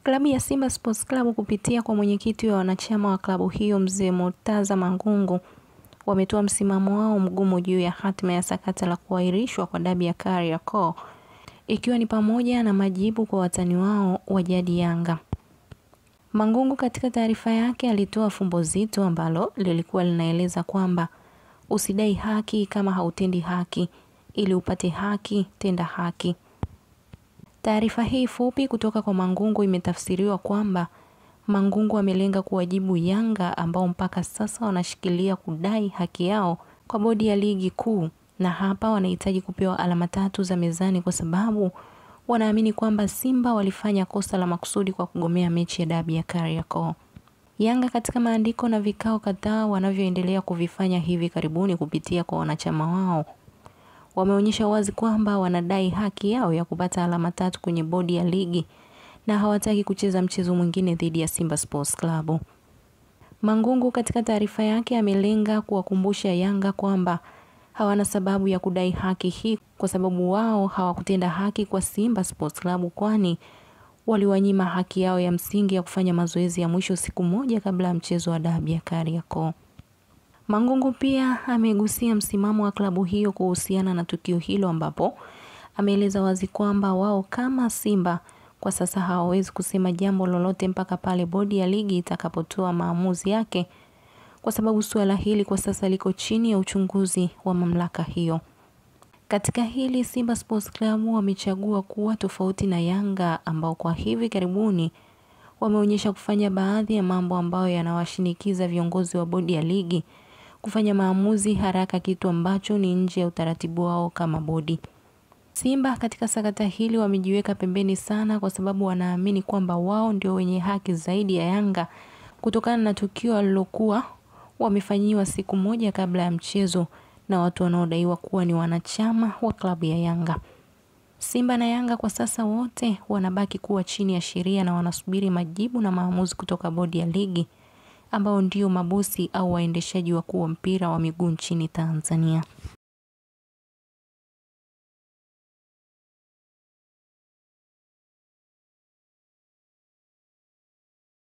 Klabu ya Simba Sports Club kupitia kwa mwenyekiti wa wanachama wa klabu hiyo Mzee Murtaza Mangungu wametoa msimamo wao mgumu juu ya hatima ya sakata la kuahirishwa kwa dabi ya Kariakoo, ikiwa ni pamoja na majibu kwa watani wao wa jadi Yanga. Mangungu katika taarifa yake alitoa fumbo zito ambalo lilikuwa linaeleza kwamba usidai haki kama hautendi haki, ili upate haki tenda haki. Taarifa hii fupi kutoka kwa Mangungu imetafsiriwa kwamba Mangungu amelenga kuwajibu Yanga ambao mpaka sasa wanashikilia kudai haki yao kwa bodi ya ligi kuu, na hapa wanahitaji kupewa alama 3 za mezani kwa sababu wanaamini kwamba Simba walifanya kosa la makusudi kwa kugomea mechi ya dabi ya Kariakoo. Yanga katika maandiko na vikao kadhaa wanavyoendelea kuvifanya hivi karibuni kupitia kwa wanachama wao, wameonyesha wazi kwamba wanadai haki yao ya kupata alama 3 kwenye bodi ya ligi na hawataki kucheza mchezo mwingine dhidi ya Simba Sports Club. Mangungu katika taarifa yake amelenga kuwakumbusha Yanga kwamba hawana sababu ya kudai haki hii kwa sababu wao hawakutenda haki kwa Simba Sports Club, kwani waliwanyima haki yao ya msingi ya kufanya mazoezi ya mwisho siku moja kabla ya mchezo wa dabi ya Kariakoo. Mangungu pia amegusia msimamo wa klabu hiyo kuhusiana na tukio hilo, ambapo ameeleza wazi kwamba wao kama Simba kwa sasa hawawezi kusema jambo lolote mpaka pale bodi ya ligi itakapotoa maamuzi yake, kwa sababu suala hili kwa sasa liko chini ya uchunguzi wa mamlaka hiyo. Katika hili Simba Sports Club wamechagua kuwa tofauti na Yanga ambao kwa hivi karibuni wameonyesha kufanya baadhi ya mambo ambayo yanawashinikiza viongozi wa bodi ya ligi kufanya maamuzi haraka, kitu ambacho ni nje ya utaratibu wao kama bodi. Simba katika sakata hili wamejiweka pembeni sana kwa sababu wanaamini kwamba wao ndio wenye haki zaidi ya Yanga kutokana na tukio alilokuwa wamefanyiwa siku moja kabla ya mchezo na watu wanaodaiwa kuwa ni wanachama wa klabu ya Yanga. Simba na Yanga kwa sasa wote wanabaki kuwa chini ya sheria na wanasubiri majibu na maamuzi kutoka bodi ya ligi ambao ndio mabosi au waendeshaji wakuu wa mpira wa miguu nchini Tanzania.